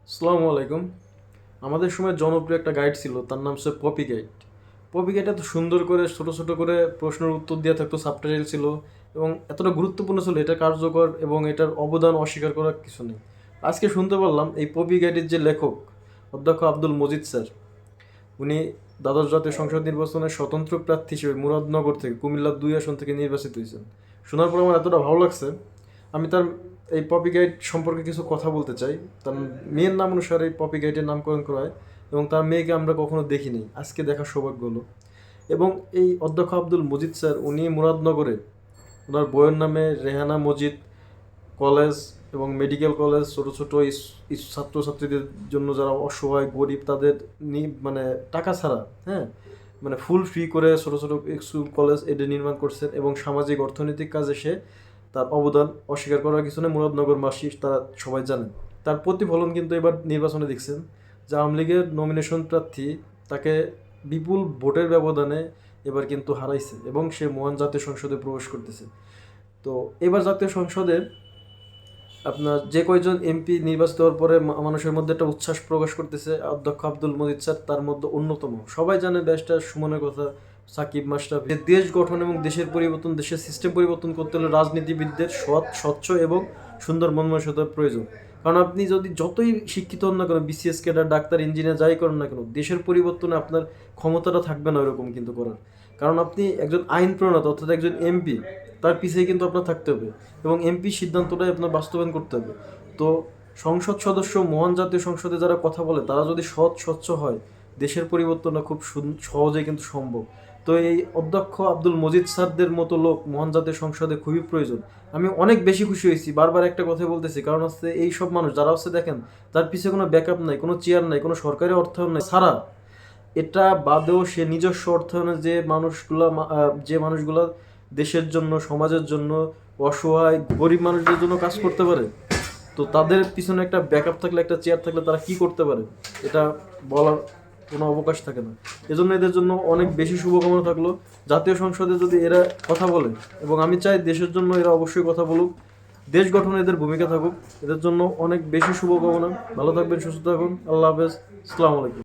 আসসালামু আলাইকুম। আমাদের সময় জনপ্রিয় একটা গাইড ছিল, তার নাম হচ্ছে পপি গাইড। পপি গাইড এত সুন্দর করে ছোট ছোট করে প্রশ্নের উত্তর দেওয়া থাকতো, সাবটাইটেল ছিল এবং এতটা গুরুত্বপূর্ণ ছিল, এটা কার্যকর এবং এটার অবদান অস্বীকার করার কিছু নেই। আজকে শুনতে পারলাম এই পপি গাইডের যে লেখক অধ্যক্ষ আব্দুল মজিদ স্যার, উনি দ্বাদশ জাতীয় সংসদ নির্বাচনে স্বতন্ত্র প্রার্থী হিসেবে মুরাদনগর থেকে কুমিল্লা 2 আসন থেকে নির্বাচিত হয়েছেন। শোনার পর আমার এতটা ভালো লাগছে, আমি তার এই পপি গাইড সম্পর্কে কিছু কথা বলতে চাই। তার মেয়ের নাম অনুসারে এই পপি গাইডের নামকরণ করা হয় এবং তার মেয়েকে আমরা কখনো দেখিনি, আজকে দেখার সৌভাগ্য হলো। এবং এই অধ্যক্ষ আব্দুল মজিদ স্যার, উনি মুরাদনগরে ওনার বইয়ের নামে রেহানা মজিদ কলেজ এবং মেডিকেল কলেজ, ছোটো ছোটো ছাত্রছাত্রীদের জন্য যারা অসহায় গরিব তাদের মানে টাকা ছাড়া, হ্যাঁ, মানে ফুল ফ্রি করে ছোটো ছোটো স্কুল কলেজ এটা নির্মাণ করছেন এবং সামাজিক অর্থনৈতিক কাজে সে তার অবদান অস্বীকার করার কিছু নেই। মুরাদনগরবাসী তারা সবাই জানেন। তার প্রতিফলন কিন্তু এবার নির্বাচনে দেখছেন যে আওয়ামী লীগের নমিনেশন প্রার্থী তাকে বিপুল ভোটের ব্যবধানে এবার কিন্তু হারাইছে এবং সে মহান জাতীয় সংসদে প্রবেশ করতেছে। তো এবার জাতীয় সংসদে আপনার যে কয়জন এমপি নির্বাচিত হওয়ার পরে মানুষের মধ্যে একটা উচ্ছ্বাস প্রকাশ করতেছে, অধ্যক্ষ আব্দুল মজিদ স্যার তার মধ্যে অন্যতম। সবাই জানে ব্যারিস্টার সুমনের কথা, সাকিব মাস্টার। দেশ গঠন এবং দেশের পরিবর্তন, দেশের সিস্টেম পরিবর্তন করতে হলে রাজনীতিবিদদের সৎ, স্বচ্ছ এবং সুন্দর মনমানসিকতার প্রয়োজন। কারণ আপনি যদি যতই শিক্ষিত হন না কেন, বিসিএস ক্যাডার, ডাক্তার, ইঞ্জিনিয়ার যাই করেন না কেন, দেশের পরিবর্তনে আপনার ক্ষমতাটা থাকবে না ওরকম কিন্তু করার। কারণ আপনি একজন আইন প্রণেতা অর্থাৎ একজন এমপি, তার পিছিয়ে কিন্তু আপনার থাকতে হবে এবং এমপি সিদ্ধান্তটাই আপনার বাস্তবায়ন করতে হবে। তো সংসদ সদস্য, মহান জাতীয় সংসদে যারা কথা বলে তারা যদি সৎ, স্বচ্ছ হয়, দেশের পরিবর্তনটা খুব সহজেই কিন্তু সম্ভব। তো এই অধ্যক্ষ আব্দুল মজিদ স্যারদের মতো লোক মহান জাতীয় সংসদে খুবই প্রয়োজন। আমি অনেক বেশি খুশি হয়েছি, বারবার একটা কথা বলতেছি, কারণ হচ্ছে এই সব মানুষ যারা হচ্ছে দেখেন তার পিছিয়ে কোনো ব্যাকআপ নাই, কোনো চেয়ার নাই, কোনো সরকারি অর্থায়ন নাই ছাড়া, এটা বাদেও সে নিজস্ব অর্থায়নে যে মানুষগুলা দেশের জন্য, সমাজের জন্য, অসহায় গরিব মানুষদের জন্য কাজ করতে পারে, তো তাদের পিছনে একটা ব্যাকআপ থাকলে, একটা চেয়ার থাকলে তারা কি করতে পারে এটা বলার কোনো অবকাশ থাকে না। এজন্য এদের জন্য অনেক বেশি শুভকামনা থাকলো। জাতীয় সংসদে যদি এরা কথা বলে, এবং আমি চাই দেশের জন্য এরা অবশ্যই কথা বলুক, দেশ গঠনে এদের ভূমিকা থাকুক, এদের জন্য অনেক বেশি শুভকামনা। ভালো থাকবেন, সুস্থ থাকুন, আল্লাহ হাফেজ, আসসালামু আলাইকুম।